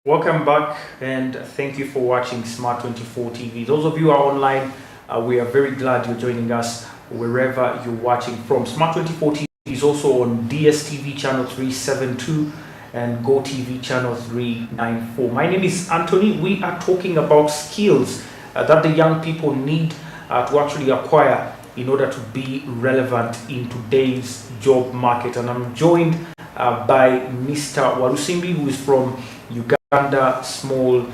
Welcome back and thank you for watching Smart 24 TV. Those of you who are online, we are very glad you're joining us wherever you're watching from. Smart 24 TV is also on DSTV channel 372 and GoTV channel 394. My name is Anthony. We are talking about skills that the young people need to actually acquire in order to be relevant in today's job market. And I'm joined by Mr. Walusimbi, who is from Uganda Small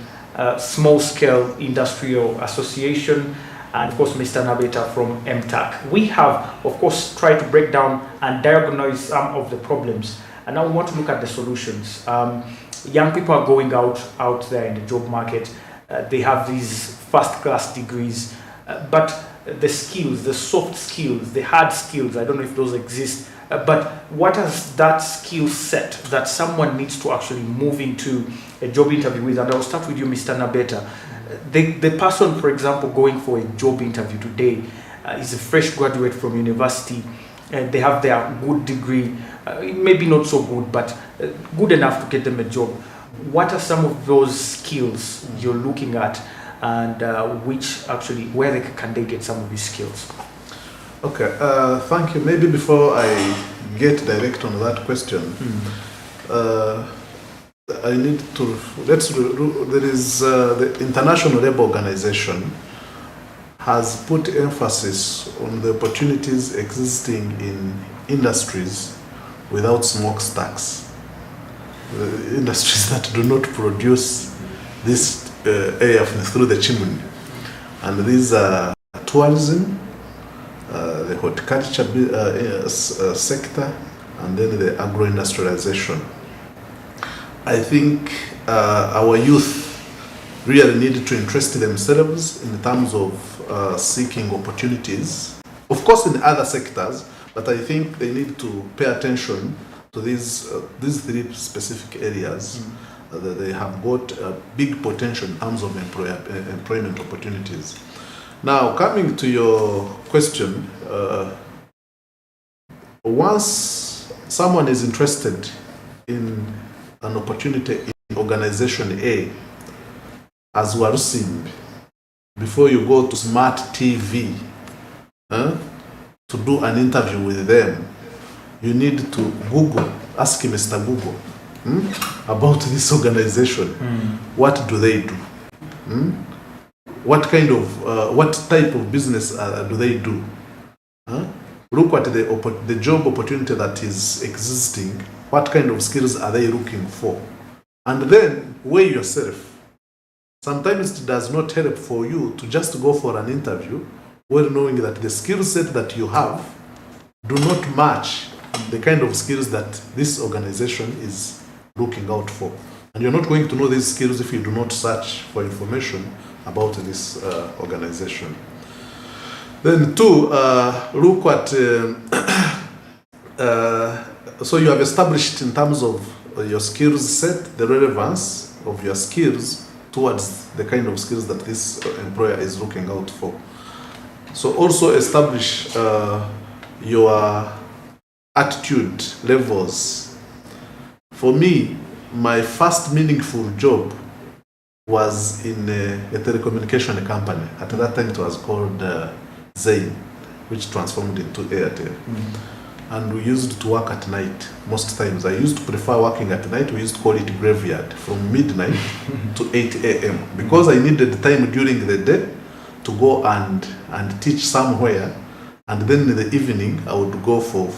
Scale Industrial Association, and of course Mr. Nabeta from MTAC. We have of course tried to break down and diagnose some of the problems, and now we want to look at the solutions. Young people are going out there in the job market. They have these first-class degrees, but the skills, the soft skills, the hard skills, I don't know if those exist, but what is that skill set that someone needs to actually move into a job interview with? And I'll start with you, Mr. Nabeta. The person, for example, going for a job interview today is a fresh graduate from university, and they have their good degree, maybe not so good, but good enough to get them a job. What are some of those skills you're looking at, and where can they get some of these skills? Okay, thank you. Maybe before I get direct on that question, I need to, there is the International Labour Organization has put emphasis on the opportunities existing in industries without smokestacks, the industries that do not produce this air through the chimney. And these are tourism, the horticulture sector, and then the agro-industrialization. I think our youth really need to interest themselves in terms of seeking opportunities, of course in other sectors, but I think they need to pay attention to these three specific areas that they have got a big potential in terms of employment opportunities. Now, coming to your question, once someone is interested in an opportunity in organization A, as Walusimbi, before you go to Smart TV to do an interview with them, you need to Google, ask Mr. Google about this organization. What do they do? What kind of, what type of business do they do? Look at the job opportunity that is existing. What kind of skills are they looking for? And then weigh yourself. Sometimes it does not help for you to just go for an interview well knowing that the skill set that you have do not match the kind of skills that this organization is looking out for. And you're not going to know these skills if you do not search for information about this organization. Then two, look at, so you have established in terms of your skills set, the relevance of your skills towards the kind of skills that this employer is looking out for. So also establish your attitude levels. For me, my first meaningful job was in a telecommunication company. At that time it was called Zain, which transformed into Airtel. And we used to work at night most times. I used to prefer working at night. We used to call it graveyard, from midnight to 8 a.m. because I needed time during the day to go and teach somewhere, and then in the evening I would go for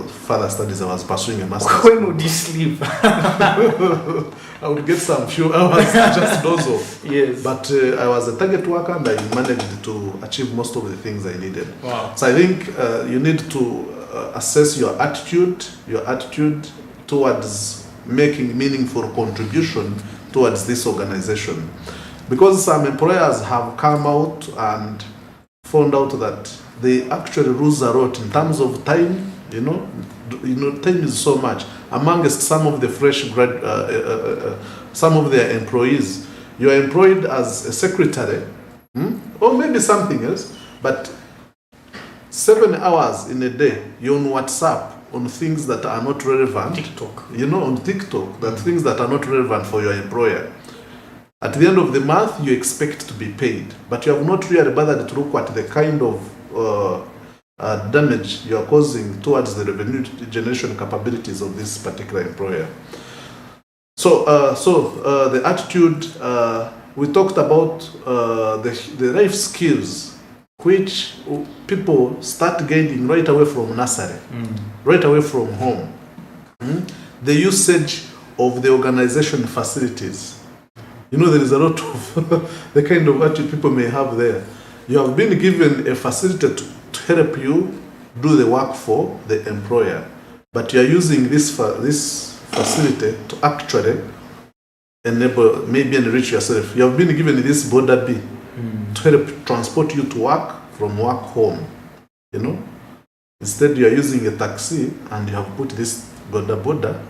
further studies. I was pursuing a master's. When would you sleep? I would get some few hours just doze off. Yes. But I was a target worker and I managed to achieve most of the things I needed. Wow. So I think you need to assess your attitude towards making meaningful contribution towards this organization. Because some employers have come out and found out that they actually lose a lot in terms of time. You know, time is so much. Amongst some of the fresh some of their employees, you are employed as a secretary, or maybe something else, but 7 hours in a day, you're on WhatsApp on things that are not relevant. TikTok. On TikTok, that things that are not relevant for your employer. At the end of the month, you expect to be paid, but you have not really bothered to look at the kind of damage you are causing towards the revenue generation capabilities of this particular employer. So the attitude, we talked about the life skills which people start gaining right away from nursery, right away from home. The usage of the organization facilities. There is a lot of the kind of attitude people may have there. You have been given a facility to help you do the work for the employer, but you are using this facility to actually enable, maybe enrich yourself. You have been given this border B to help transport you to work from work home. Instead you are using a taxi and you have put this border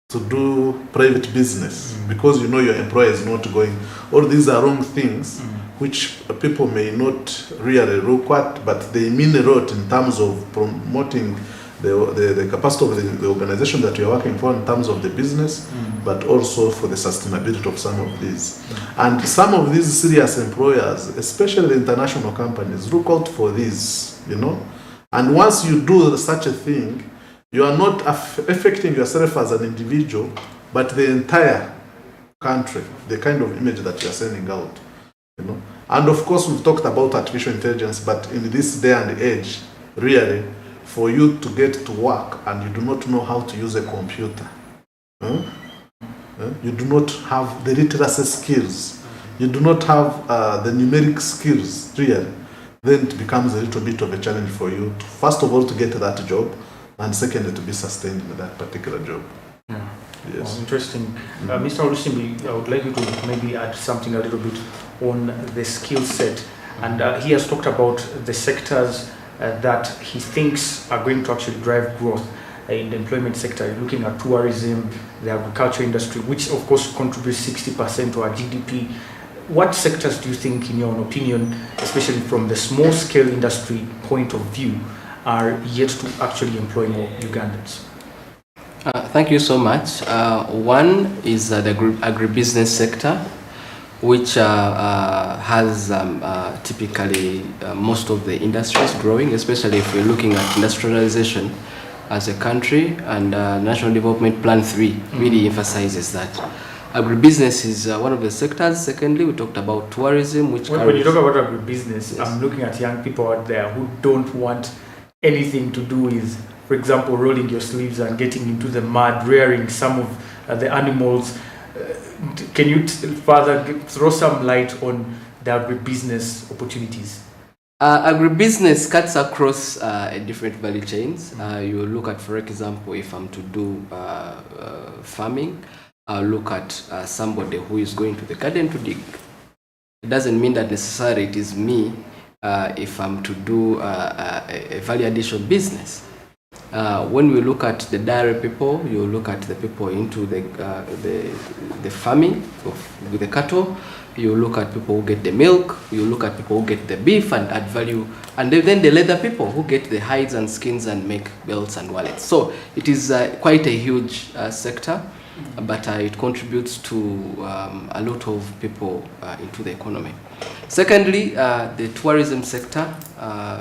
to do private business because your employer is not going. All these are wrong things which people may not really look at, but they mean a lot in terms of promoting the capacity of the organization that you are working for in terms of the business, but also for the sustainability of some of these. And some of these serious employers, especially the international companies, look out for these, And once you do such a thing, you are not affecting yourself as an individual, but the entire country, the kind of image that you are sending out. And of course, we've talked about artificial intelligence, but in this day and age, really, for you to get to work and you do not know how to use a computer, you do not have the literacy skills, you do not have the numeric skills, really, then it becomes a little bit of a challenge for you, first of all, to get that job, and secondly, to be sustained in that particular job. Yeah. Yes. Oh, interesting. Mr. Olusimbi, I would like you to maybe add something a little bit on the skill set. And he has talked about the sectors that he thinks are going to actually drive growth in the employment sector, looking at tourism, the agriculture industry, which of course contributes 60% to our GDP. What sectors do you think, in your own opinion, especially from the small scale industry point of view, are yet to actually employ more Ugandans? Thank you so much. One is the agribusiness sector, which has typically most of the industries growing, especially if we're looking at industrialization as a country, and National Development Plan 3 really emphasizes that. Agribusiness is one of the sectors. Secondly, we talked about tourism, which when you talk about agribusiness, yes, I'm looking at young people out there who don't want anything to do with, for example, rolling your sleeves and getting into the mud, rearing some of the animals. Can you further throw some light on the agribusiness opportunities? Agribusiness cuts across different value chains. You look at, for example, if I'm to do farming, I'll look at somebody who is going to the garden to dig. It doesn't mean that necessarily it is me if I'm to do a value addition business. When we look at the dairy people, you look at the people into the farming with the cattle, you look at people who get the milk, you look at people who get the beef and add value, and then the leather people who get the hides and skins and make belts and wallets. So it is quite a huge sector, but it contributes to a lot of people into the economy. Secondly, the tourism sector,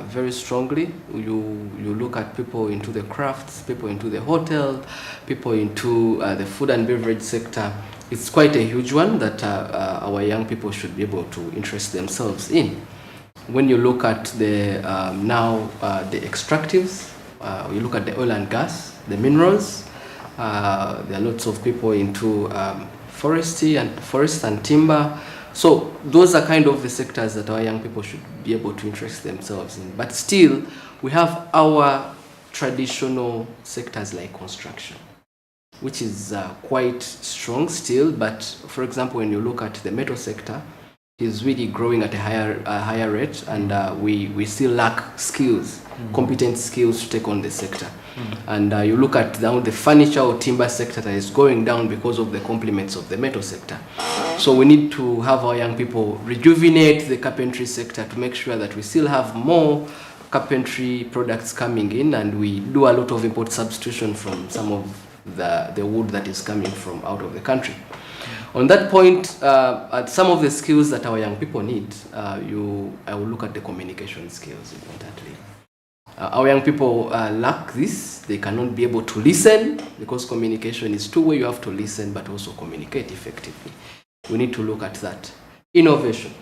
very strongly. You look at people into the crafts, people into the hotel, people into the food and beverage sector. It's quite a huge one that our young people should be able to interest themselves in. When you look at the the extractives, you look at the oil and gas, the minerals, there are lots of people into forest and timber. So those are kind of the sectors that our young people should be able to interest themselves in. But still, we have our traditional sectors like construction, which is quite strong still. But for example, when you look at the metal sector, it is really growing at a higher rate, and we still lack skills, competent skills to take on the sector. And you look at now the furniture or timber sector that is going down because of the complements of the metal sector. So we need to have our young people rejuvenate the carpentry sector to make sure that we still have more carpentry products coming in, and we do a lot of import substitution from some of the wood that is coming from out of the country. On that point, at some of the skills that our young people need, I will look at the communication skills importantly. Our young people lack this. They cannot be able to listen, because communication is two-way. You have to listen but also communicate effectively. We need to look at that. Innovation.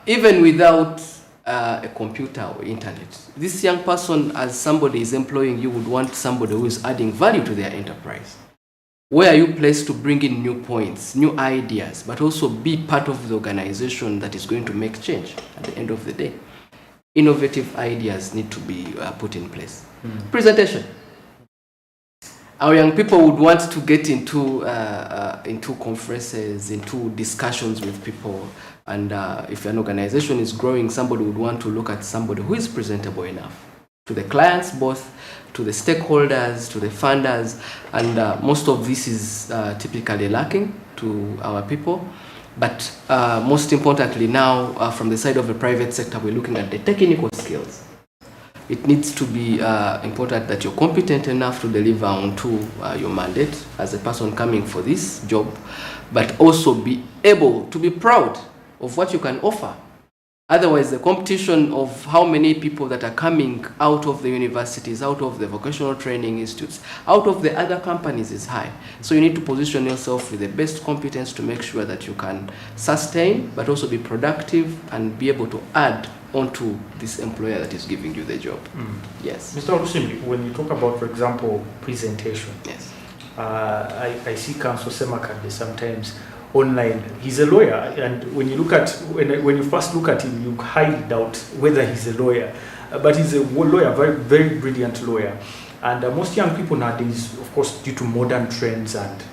Even without a computer or internet, this young person, as somebody is employing you, would want somebody who is adding value to their enterprise. Where are you placed to bring in new points, new ideas, but also be part of the organization that is going to make change at the end of the day? Innovative ideas need to be put in place. Presentation. Our young people would want to get into conferences, into discussions with people, and if an organization is growing, somebody would want to look at somebody who is presentable enough to the clients, both to the stakeholders, to the funders, and most of this is typically lacking to our people. But most importantly now, from the side of the private sector, we're looking at the technical skills. It needs to be important that you're competent enough to deliver onto your mandate as a person coming for this job, but also be able to be proud of what you can offer. Otherwise, the competition of how many people that are coming out of the universities, out of the vocational training institutes, out of the other companies is high. So you need to position yourself with the best competence to make sure that you can sustain, but also be productive and be able to add onto this employer that is giving you the job. Yes. Mr. Olusimbi, when you talk about, for example, presentation, Yes. I see Council Semakande sometimes online. He's a lawyer, and when you first look at him, you highly doubt whether he's a lawyer, but he's a lawyer, very, very brilliant lawyer. And most young people nowadays, of course, due to modern trends and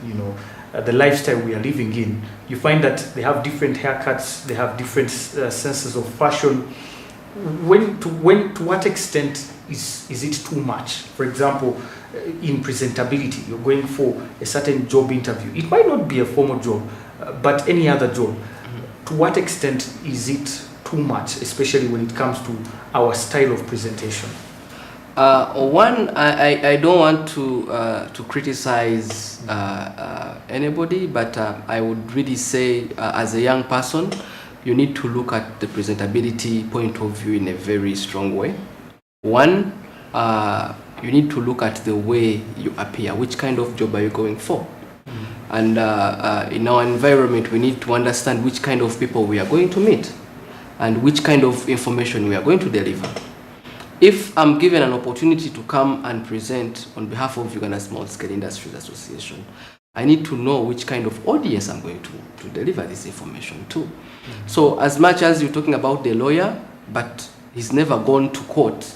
the lifestyle we are living in, you find that they have different haircuts, they have different senses of fashion. To what extent is it too much? For example, in presentability, you're going for a certain job interview. It might not be a formal job, but any other job. To what extent is it too much, especially when it comes to our style of presentation? One, I don't want to criticize anybody, but I would really say, as a young person, you need to look at the presentability point of view in a very strong way. One, you need to look at the way you appear. Which kind of job are you going for? And in our environment, we need to understand which kind of people we are going to meet and which kind of information we are going to deliver. If I'm given an opportunity to come and present on behalf of Uganda Small Scale Industries Association, I need to know which kind of audience I'm going to deliver this information to. So as much as you're talking about the lawyer, but he's never gone to court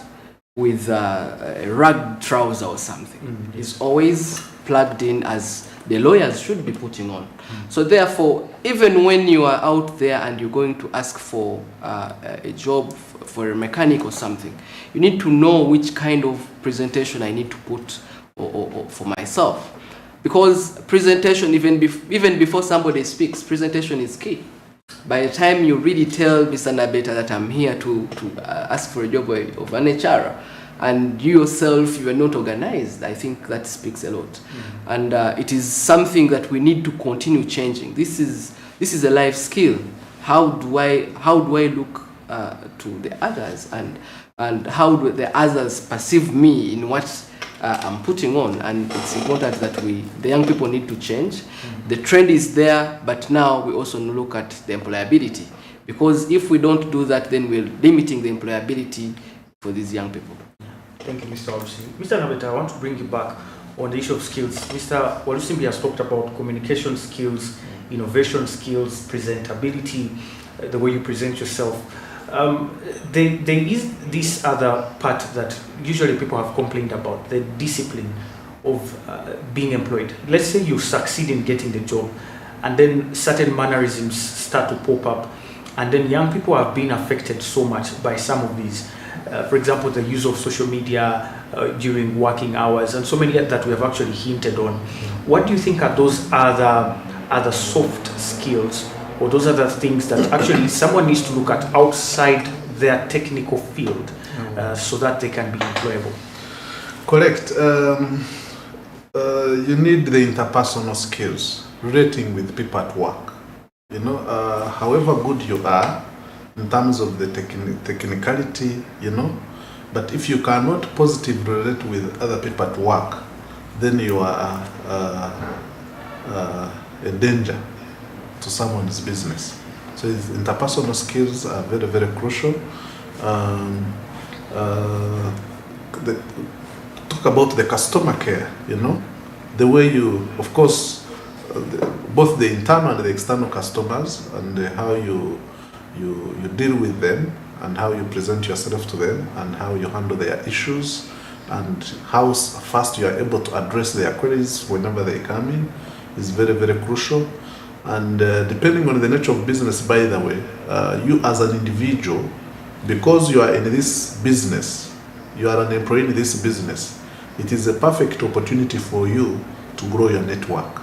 with a rag trouser or something. He's always plugged in as the lawyers should be putting on. So therefore, even when you are out there and you're going to ask for a job for a mechanic or something, you need to know which kind of presentation I need to put or for myself. Because presentation, even before somebody speaks, presentation is key. By the time you really tell Mr. Nabeta that I'm here to ask for a job of an HR, and you yourself, you are not organized, I think that speaks a lot. And it is something that we need to continue changing. This is a life skill. How do I look to the others, and how do the others perceive me in what I'm putting on? And it's important that the young people need to change. The trend is there, but now we also look at the employability, because if we don't do that, then we're limiting the employability for these young people. Thank you, Mr. Olusimbi. Mr. Nabeta, I want to bring you back on the issue of skills. Mr. Olusimbi has talked about communication skills, innovation skills, presentability, the way you present yourself. There is this other part that usually people have complained about, the discipline of being employed. Let's say you succeed in getting the job, and then certain mannerisms start to pop up, and then young people have been affected so much by some of these. For example, the use of social media during working hours, and so many that we have actually hinted on. What do you think are those other soft skills, or those other things that actually someone needs to look at outside their technical field so that they can be employable? Correct. You need the interpersonal skills, relating with people at work. You know, however good you are in terms of the technicality, you know, but if you cannot positively relate with other people at work, then you are a danger to someone's business. So interpersonal skills are very, very crucial. Talk about the customer care, you know, the way you, of course, both the internal and the external customers, and how you deal with them, and how you present yourself to them, and how you handle their issues, and how fast you are able to address their queries whenever they come in is very, very crucial. And depending on the nature of business, by the way, you as an individual, because you are in this business, you are an employee in this business, it is a perfect opportunity for you to grow your network.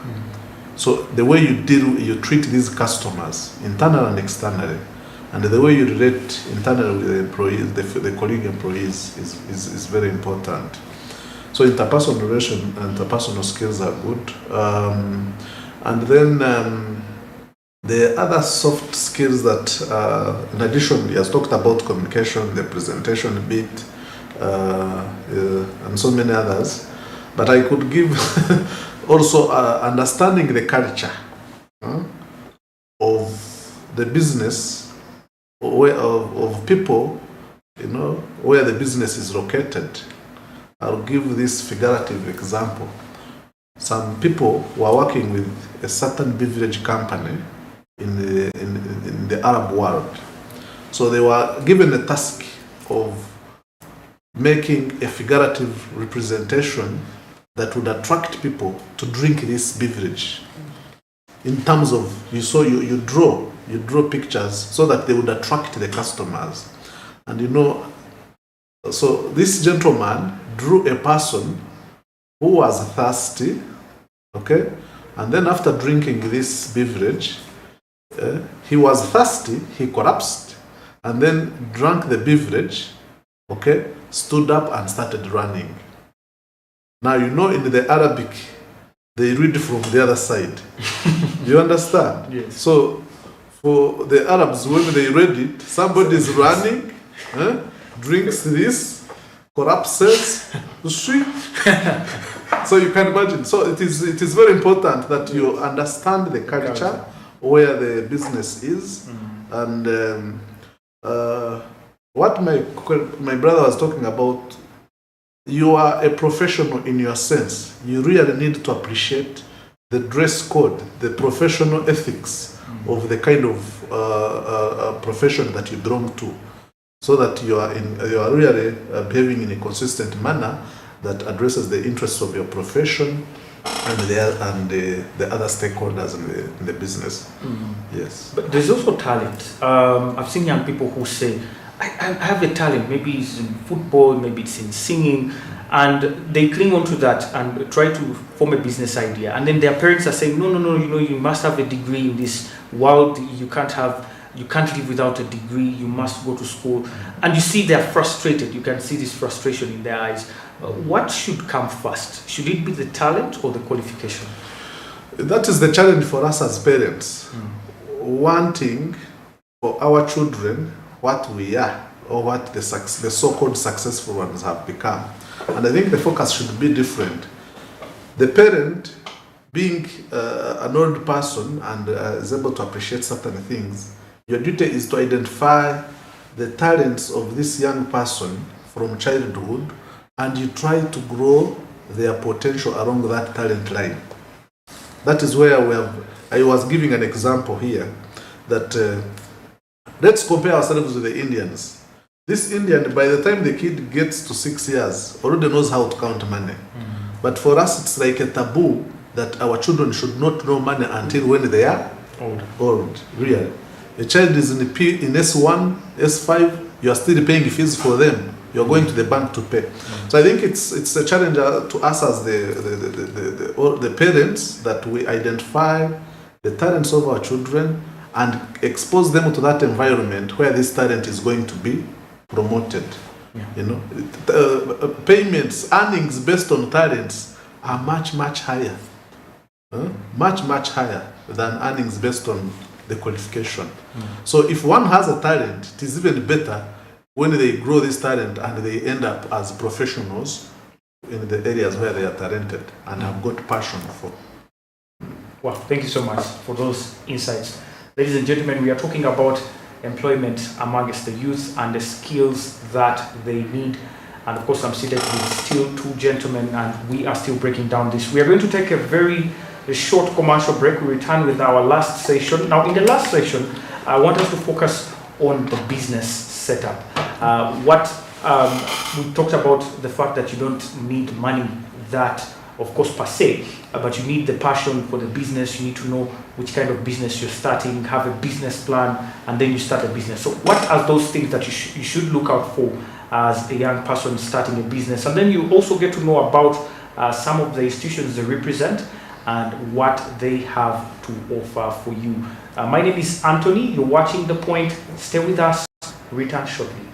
So the way you treat these customers, internal and externally, and the way you relate internally with the employees, the colleague employees, is very important. So interpersonal relation and interpersonal skills are good. And then the other soft skills that, in addition, he has talked about communication, the presentation bit, and so many others. But I could give also understanding the culture of the business, of people, you know, where the business is located. I'll give this figurative example. Some people were working with a certain beverage company in the Arab world. So they were given a task of making a figurative representation that would attract people to drink this beverage. In terms of, you draw pictures so that they would attract the customers. And you know, so this gentleman drew a person who was thirsty, okay? And then after drinking this beverage, he was thirsty, he collapsed, and then drank the beverage, okay? Stood up and started running. Now, you know, in the Arabic, they read from the other side. You understand? Yes. So, for the Arabs, when they read it, somebody is running, drinks this, collapses, sweet. So you can imagine. So it is very important that you understand the culture where the business is, and what my brother was talking about. You are a professional in your sense. You really need to appreciate the dress code, the professional ethics of the kind of profession that you belong to, so that you are really behaving in a consistent manner that addresses the interests of your profession and the other stakeholders in the business. Yes. But there's also talent. I've seen young people who say, I have a talent, maybe it's in football, maybe it's in singing, and they cling on to that and try to form a business idea. And then their parents are saying, no, you must have a degree in this world, you can't live without a degree, you must go to school. And you see they're frustrated, you can see this frustration in their eyes. What should come first? Should it be the talent or the qualification? That is the challenge for us as parents, wanting for our children what we are, or what the so-called successful ones have become. And I think the focus should be different. The parent, being an old person and is able to appreciate certain things, your duty is to identify the talents of this young person from childhood, and you try to grow their potential along that talent line. That is where I was giving an example here, that let's compare ourselves with the Indians. This Indian, by the time the kid gets to 6 years, already knows how to count money. But for us, it's like a taboo that our children should not know money until when they are old. Really. A child is in S1, S5, you are still paying fees for them. You are going to the bank to pay. So I think it's a challenge to us as the parents, that we identify the talents of our children and expose them to that environment where this talent is going to be promoted. Yeah. You know, payments, earnings based on talents are much higher, much higher than earnings based on the qualification. So if one has a talent, it is even better when they grow this talent and they end up as professionals in the areas where they are talented and have got passion for. Well, thank you so much for those insights. Ladies and gentlemen, we are talking about employment amongst the youth and the skills that they need. And of course, I'm seated with still two gentlemen, and we are still breaking down this. We are going to take a very short commercial break. We return with our last session. Now, in the last session, I want us to focus on the business setup. We talked about the fact that you don't need money that, of course, per se, but you need the passion for the business. You need to know which kind of business you're starting, have a business plan, and then you start a business. So what are those things that you should look out for as a young person starting a business? And then you also get to know about some of the institutions they represent and what they have to offer for you. My name is Anthony. You're watching The Point. Stay with us. Return shortly.